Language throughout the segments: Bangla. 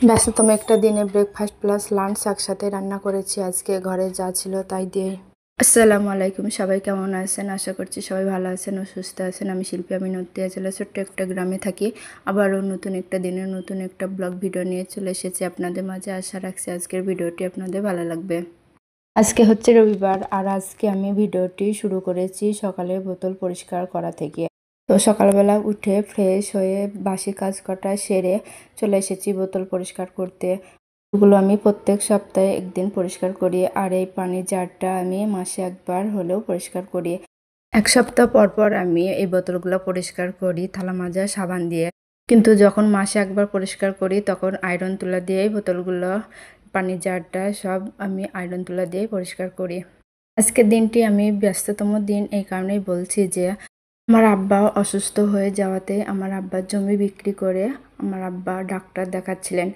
ব্যস্ততম একটা দিনে ব্রেকফাস্ট প্লাস লাঞ্চ একসাথে রান্না করেছি আজকে ঘরে যা ছিল তাই দিয়ে। আসসালামু আলাইকুম, সবাই কেমন আছেন? আশা করছি সবাই ভালো আছেন ও সুস্থ আছেন। আমি শিল্পী, আমি নদিয়া জেলা ছোট্ট একটা গ্রামে থাকি। আবারও নতুন একটা দিনে নতুন একটা ব্লগ ভিডিও নিয়ে চলে এসেছি আপনাদের মাঝে। আশা রাখছি আজকের ভিডিওটি আপনাদের ভালো লাগবে। আজকে হচ্ছে রবিবার আর আজকে আমি ভিডিওটি শুরু করেছি সকালে বোতল পরিষ্কার করা থেকে। তো সকালবেলা উঠে ফ্রেশ হয়ে বাসি কাজ কটা সেরে চলে এসেছি বোতল পরিষ্কার করতে। ওগুলো আমি প্রত্যেক সপ্তাহে একদিন পরিষ্কার করি আর এই পানির জারটা আমি মাসে একবার হলেও পরিষ্কার করি। এক সপ্তাহ পর পর আমি এই বোতলগুলো পরিষ্কার করি থালা মাজা সাবান দিয়ে। কিন্তু যখন মাসে একবার পরিষ্কার করি তখন আয়রন তুলা দিয়েই বোতলগুলো পানির জারটা সব আমি আয়রন তুলা দিয়েই পরিষ্কার করি। আজকের দিনটি আমি ব্যস্ততম দিন এই কারণেই বলছি যে আমার আব্বা অসুস্থ হয়ে যাওয়াতে আমার আব্বার জমি বিক্রি করে আমার আব্বা ডাক্তার দেখাচ্ছিলেন।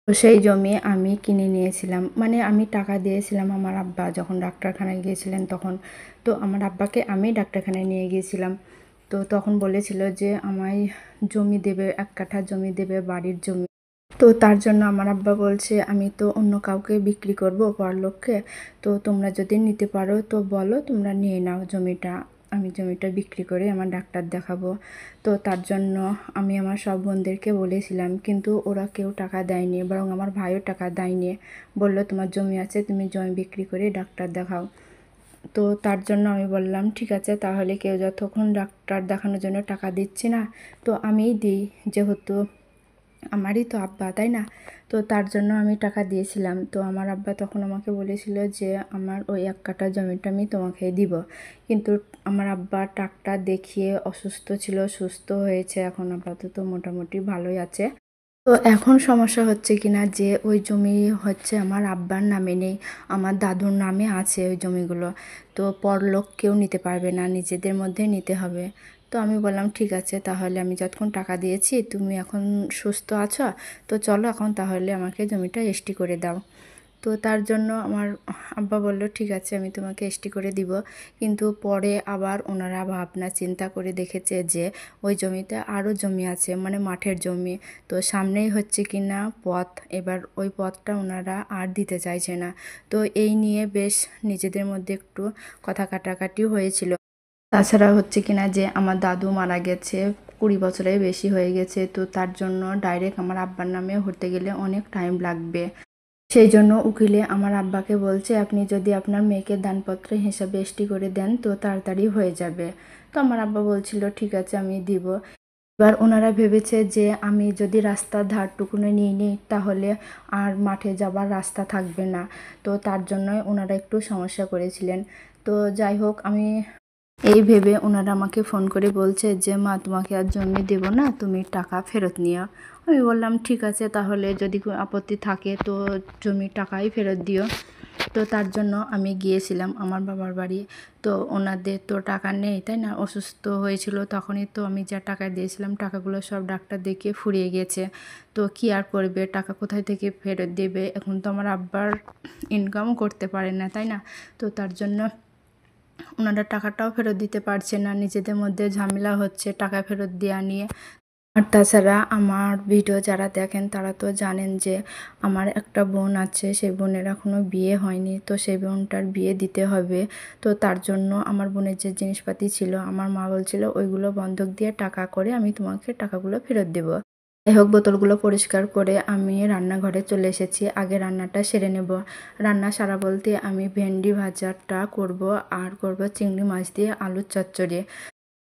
তো সেই জমি আমি কিনে নিয়েছিলাম, মানে আমি টাকা দিয়েছিলাম আমার আব্বা যখন ডাক্তারখানায় গিয়েছিলেন তখন। তো আমার আব্বাকে আমি ডাক্তারখানায় নিয়ে গিয়েছিলাম। তো তখন বলেছিল যে আমায় জমি দেবে, 1 কাঠা জমি দেবে, বাড়ির জমি। তো তার জন্য আমার আব্বা বলছে আমি তো অন্য কাউকে বিক্রি করব পরলোককে, তো তোমরা যদি নিতে পারো তো বলো, তোমরা নিয়ে নাও জমিটা, আমি জমিটা বিক্রি করে আমার ডাক্তার দেখাবো। তো তার জন্য আমি আমার সব বোনদেরকে বলেছিলাম, কিন্তু ওরা কেউ টাকা দেয়নি, বরং আমার ভাইও টাকা দেয়নি। বললো তোমার জমি আছে, তুমি জমি বিক্রি করে ডাক্তার দেখাও। তো তার জন্য আমি বললাম ঠিক আছে, তাহলে কেউ যতক্ষণ ডাক্তার দেখানোর জন্য টাকা দিচ্ছি না তো আমিই দিই, যেহেতু আমারই তো আব্বা, তাই না? তো তার জন্য আমি টাকা দিয়েছিলাম। তো আমার আব্বা তখন আমাকে বলেছিল যে আমার ওই 1 কাঠা জমিটা আমি তোমাকে দিব। কিন্তু আমার আব্বা টাকটা দেখিয়ে অসুস্থ ছিল, সুস্থ হয়েছে, এখন আপাতত মোটামুটি ভালোই আছে। তো এখন সমস্যা হচ্ছে কিনা যে ওই জমি হচ্ছে আমার আব্বার নামে নেই, আমার দাদুর নামে আছে ওই জমিগুলো। তো পরলোক কেউ নিতে পারবে না, নিজেদের মধ্যে নিতে হবে। তো আমি বললাম ঠিক আছে, তাহলে আমি যতক্ষণ টাকা দিয়েছি, তুমি এখন সুস্থ আছো, তো চলো এখন তাহলে আমাকে জমিটা এসটি করে দাও। তো তার জন্য আমার আব্বা বলল ঠিক আছে, আমি তোমাকে এসটি করে দিব। কিন্তু পরে আবার ওনারা ভাবনা চিন্তা করে দেখেছে যে ওই জমিতে আরও জমি আছে, মানে মাঠের জমি। তো সামনেই হচ্ছে কি না পথ, এবার ওই পথটা ওনারা আর দিতে চাইছে না। তো এই নিয়ে বেশ নিজেদের মধ্যে একটু কথা কাটাকাটিও হয়েছিল। তাছাড়া হচ্ছে কিনা যে আমার দাদু মারা গেছে, 20 বছরের বেশি হয়ে গেছে। তো তার জন্য ডাইরেক্ট আমার আব্বার নামে হতে গেলে অনেক টাইম লাগবে। সেই জন্য উকিলে আমার আব্বাকে বলছে আপনি যদি আপনার মেয়েকে দানপত্র হিসাবে এসটি করে দেন তো তাড়াতাড়ি হয়ে যাবে। তো আমার আব্বা বলছিল ঠিক আছে আমি দিব। এবার ওনারা ভেবেছে যে আমি যদি রাস্তার ধারটুকুনে নিয়ে নিই তাহলে আর মাঠে যাবার রাস্তা থাকবে না। তো তার জন্যই ওনারা একটু সমস্যা করেছিলেন। তো যাই হোক, আমি এই ভেবে ওনারা আমাকে ফোন করে বলছে যে মা তোমাকে আর জমি দেবো না, তুমি টাকা ফেরত নিও। আমি বললাম ঠিক আছে, তাহলে যদি কোনো আপত্তি থাকে তো জমির টাকাই ফেরত দিও। তো তার জন্য আমি গিয়েছিলাম আমার বাবার বাড়ি। তো ওনাদের তো টাকা নেই, তাই না? অসুস্থ হয়েছিল তখনই তো আমি যা টাকা দিয়েছিলাম টাকাগুলো সব ডাক্তার দেখিয়ে ফুরিয়ে গেছে। তো কি আর করবে, টাকা কোথায় থেকে ফেরত দেবে? এখন তো আমার আব্বার ইনকামও করতে পারে না, তাই না? তো তার জন্য ওনারা টাকাটাও ফেরত দিতে পারছে না, নিজেদের মধ্যে ঝামেলা হচ্ছে টাকা ফেরত দেওয়া নিয়ে। আর তাছাড়া আমার ভিডিও যারা দেখেন তারা তো জানেন যে আমার একটা বোন আছে, সেই বোনের এখনও বিয়ে হয়নি। তো সেই বোনটার বিয়ে দিতে হবে। তো তার জন্য আমার বোনের যে জিনিসপাতি ছিল আমার মা বলছিল ওইগুলো বন্ধক দিয়ে টাকা করে আমি তোমাকে টাকাগুলো ফেরত দেবো। যাই হোক, বোতলগুলো পরিষ্কার করে আমি রান্নাঘরে চলে এসেছি, আগে রান্নাটা সেরে নেব। রান্না সারা বলতে আমি ভেন্ডি ভাজাটা করব আর করব চিংড়ি মাছ দিয়ে আলুর চচ্চড়ি।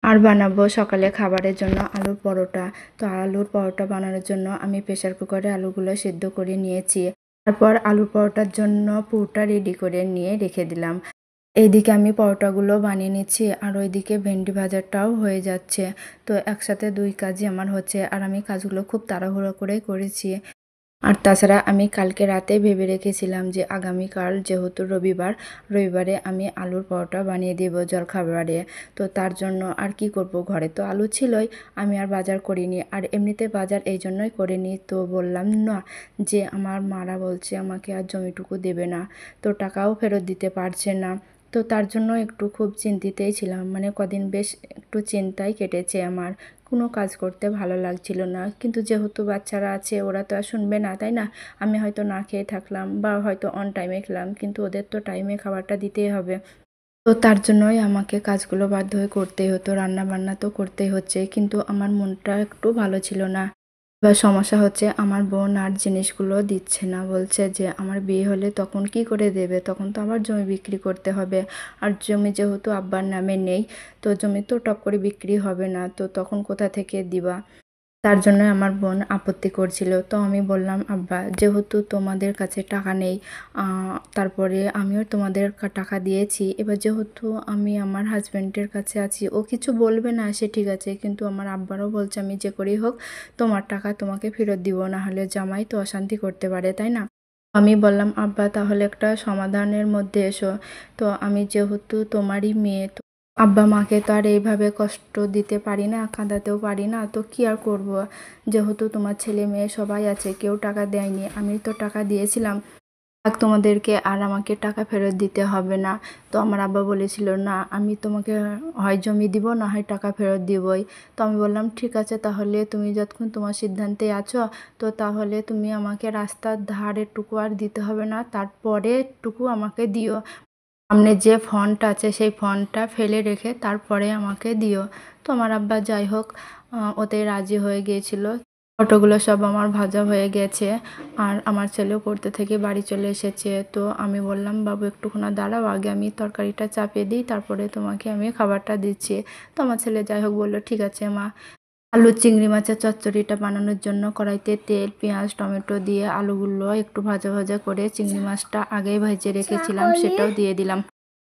আর বানাবো সকালে খাবারের জন্য আলুর পরোটা। তো আলুর পরোটা বানানোর জন্য আমি প্রেসার কুকারে আলুগুলো সেদ্ধ করে নিয়েছি। তারপর আলুর পরোটার জন্য পুরটা রেডি করে নিয়ে রেখে দিলাম। এইদিকে আমি পরোটাগুলো বানিয়ে নিচ্ছি আর ওইদিকে ভেন্ডি ভাজাটাও হয়ে যাচ্ছে। তো একসাথে 2 কাজই আমার হচ্ছে, আর আমি কাজগুলো খুব তাড়াহুড়ো করেই করেছি। আর তাছাড়া আমি কালকে রাতে ভেবে রেখেছিলাম যে আগামীকাল যেহেতু রবিবারে আমি আলুর পরোটা বানিয়ে দেবো জলখাবারে। তো তার জন্য আর কি করব, ঘরে তো আলু ছিলই, আমি আর বাজার করিনি। আর এমনিতে বাজার এই জন্যই করিনি, তো বললাম না যে আমার মারা বলছে আমাকে আর জমিটুকু দেবে না, তো টাকাও ফেরত দিতে পারছে না। তো তার জন্য একটু খুব চিন্তিতই ছিলাম, মানে কদিন বেশ একটু চিন্তায় কেটেছে আমার। কোনো কাজ করতে ভালো লাগছিল না, কিন্তু যেহেতু বাচ্চারা আছে ওরা তো আর শুনবে না, তাই না? আমি হয়তো না খেয়ে থাকলাম বা হয়তো অন টাইমে খেলাম, কিন্তু ওদের তো টাইমে খাবারটা দিতেই হবে। তো তার জন্যই আমাকে কাজগুলো বাধ্য হয়ে করতেই হতো, রান্না বান্না তো করতেই হচ্ছে, কিন্তু আমার মনটা একটু ভালো ছিল না। এবার সমস্যা হচ্ছে আমার বোন আর জিনিসগুলো দিচ্ছে না, বলছে যে আমার বিয়ে হলে তখন কি করে দেবে, তখন তো আবার জমি বিক্রি করতে হবে। আর জমি যেহেতু আব্বার নামে নেই, তো জমি তো টপ করে বিক্রি হবে না, তো তখন কোথা থেকে দিবা? তার জন্য আমার বোন আপত্তি করছিল। তো আমি বললাম, আব্বা যেহেতু তোমাদের কাছে টাকা নেই, তারপরে আমিও তোমাদের টাকা দিয়েছি, এবার যেহেতু আমি আমার হাজব্যান্ডের কাছে আছি, ও কিছু বলবে না সে ঠিক আছে, কিন্তু আমার আব্বারও বলছে আমি যে করেই হোক তোমার টাকা তোমাকে ফেরত দিব, না হলে জামাই তো অশান্তি করতে পারে, তাই না? আমি বললাম, আব্বা তাহলে একটা সমাধানের মধ্যে এসো। তো আমি যেহেতু তোমারই মেয়ে, তো আব্বা মাকে তো আর এইভাবে কষ্ট দিতে পারি না, কাঁদাতেও পারি না, তো কি আর করব? যেহেতু তোমার ছেলে মেয়ে সবাই আছে, কেউ টাকা দেয়নি, আমি তো টাকা দিয়েছিলাম, থাক তোমাদেরকে আর আমাকে টাকা ফেরত দিতে হবে না। তো আমার আব্বা বলেছিল, না আমি তোমাকে হয় জমি দিব না হয় টাকা ফেরত দিবই। তো আমি বললাম, ঠিক আছে তাহলে তুমি যতক্ষণ তোমার সিদ্ধান্তে আছো, তো তাহলে তুমি আমাকে রাস্তার ধারের টুকু আর দিতে হবে না, তারপরে টুকু আমাকে দিও। সামনে যে ফন্টটা আছে সেই ফন্টটা ফেলে রেখে তারপরে আমাকে দিও। তো আমার আব্বা যাই হোক ওতে রাজি হয়ে গিয়েছিল। ফটোগুলো সব আমার ভাজা হয়ে গেছে, আর আমার ছেলেও পড়তে থেকে বাড়ি চলে এসেছে। তো আমি বললাম, বাবু একটুখানি দাঁড়াও, আগে আমি তরকারিটা চাপিয়ে দিই, তারপরে তোমাকে আমি খাবারটা দিচ্ছি। তো আমার ছেলে যাই হোক বললো, ঠিক আছে মা। আলু চিংড়ি মাছের চচ্চড়িটা বানানোর জন্য কড়াইতে তেল পেঁয়াজ টমেটো দিয়ে আলুগুলো একটু ভাজা ভাজা করে চিংড়ি মাছটা আগেই ভেজে রেখেছিলাম সেটাও দিয়ে দিলাম।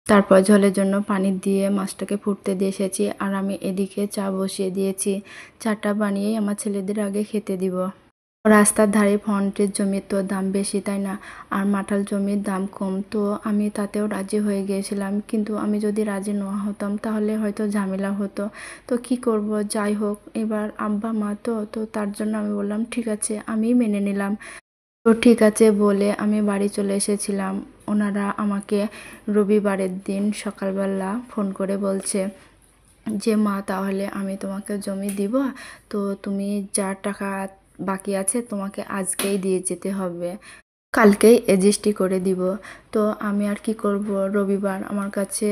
তারপর ঝোলের জন্য পানি দিয়ে মাছটাকে ফুটতে দিয়ে এসেছি, আর আমি এদিকে চা বসিয়ে দিয়েছি। চাটা বানিয়েই আমার ছেলেদের আগে খেতে দিব। রাস্তার ধারে ফ্রন্টের জমির তো দাম বেশি, তাই না? আর মাঠাল জমির দাম কম, তো আমি তাতেও রাজি হয়ে গিয়েছিলাম, কিন্তু আমি যদি রাজি না হতাম তাহলে হয়তো ঝামেলা হতো। তো কি করব, যাই হোক এবার আব্বা মা তো তার জন্য আমি বললাম ঠিক আছে, আমি মেনে নিলাম। তো ঠিক আছে বলে আমি বাড়ি চলে এসেছিলাম। ওনারা আমাকে রবিবারের দিন সকালবেলা ফোন করে বলছে যে মা তাহলে আমি তোমাকে জমি দিব, তো তুমি যা টাকা বাকি আছে তোমাকে আজকেই দিয়ে যেতে হবে, কালকেই রেজিস্ট্রি করে দিব। তো আমি আর কি করব, রবিবার আমার কাছে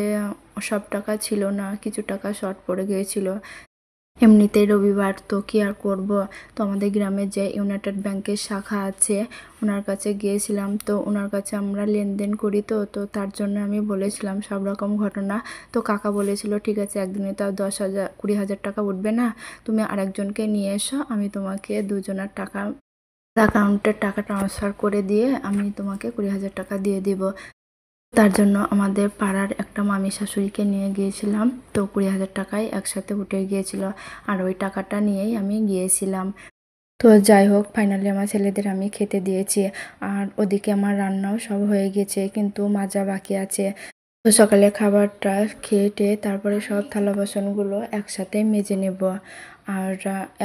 সব টাকা ছিল না, কিছু টাকা শর্ট পড়ে গিয়েছিল। এমনিতেই রবিবার, তো কি আর করব। তো আমাদের গ্রামে যে ইউনাইটেড ব্যাংকের শাখা আছে ওনার কাছে গিয়েছিলাম, তো ওনার কাছে আমরা লেনদেন করি, তো তো তার জন্য আমি বলেছিলাম সব রকম ঘটনা। তো কাকা বলেছিল, ঠিক আছে একদিনে তো 10,000 20,000 টাকা উঠবে না, তুমি আরেকজনকে নিয়ে এসো, আমি তোমাকে দুজনের টাকা অ্যাকাউন্টের টাকা ট্রান্সফার করে দিয়ে আমি তোমাকে 20,000 টাকা দিয়ে দিব। তার জন্য আমাদের পাড়ার একটা মামি শাশুড়িকে নিয়ে গিয়েছিলাম, তো 20,000 টাকায় একসাথে উঠে গিয়েছিল, আর ওই টাকাটা নিয়েই আমি গিয়েছিলাম। তো যাই হোক ফাইনালি আমার ছেলেদের আমি খেতে দিয়েছি, আর ওদিকে আমার রান্নাও সব হয়ে গেছে, কিন্তু মাজা বাকি আছে। তো সকালে খাবারটা খেয়ে টেয়ে তারপরে সব থালা বাসনগুলো একসাথে মেজে নেব। আর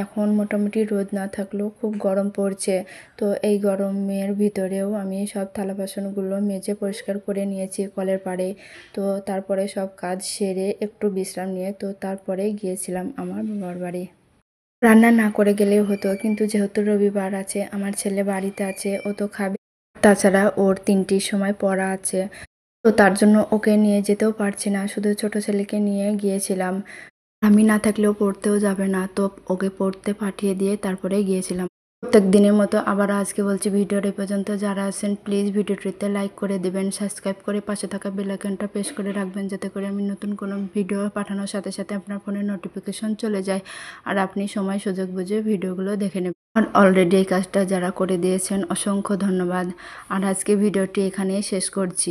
এখন মোটামুটি রোদ না থাকলেও খুব গরম পড়ছে, তো এই গরমের ভিতরেও আমি সব থালা বাসনগুলো মেজে পরিষ্কার করে নিয়েছি কলের পাড়ে। তো তারপরে সব কাজ সেরে একটু বিশ্রাম নিয়ে তো তারপরে গিয়েছিলাম আমার বাবার বাড়ি। রান্না না করে গেলেও হতো, কিন্তু যেহেতু রবিবার আছে আমার ছেলে বাড়িতে আছে, ও তো খাবে, তাছাড়া ওর 3টির সময় পড়া আছে, তো তার জন্য ওকে নিয়ে যেতেও পারছি না, শুধু ছোট ছেলেকে নিয়ে গিয়েছিলাম। আমি না থাকলেও পড়তেও যাবে না, তো ওকে পড়তে পাঠিয়ে দিয়ে তারপরে গিয়েছিলাম। প্রত্যেক দিনের মতো আবার আজকে বলছি, ভিডিওর এ পর্যন্ত যারা আছেন প্লিজ ভিডিওটিতে লাইক করে দেবেন, সাবস্ক্রাইব করে পাশে থাকা বেল আইকনটা প্রেস করে রাখবেন, যাতে করে আমি নতুন কোনো ভিডিও পাঠানোর সাথে সাথে আপনার ফোনে নোটিফিকেশন চলে যায়, আর আপনি সময় সুযোগ বুঝে ভিডিওগুলো দেখে নেবেন। আর অলরেডি এই কাজটা যারা করে দিয়েছেন অসংখ্য ধন্যবাদ। আর আজকে ভিডিওটি এখানেই শেষ করছি।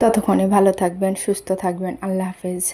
ততক্ষণে ভালো থাকবেন, সুস্থ থাকবেন, আল্লাহ হাফেজ।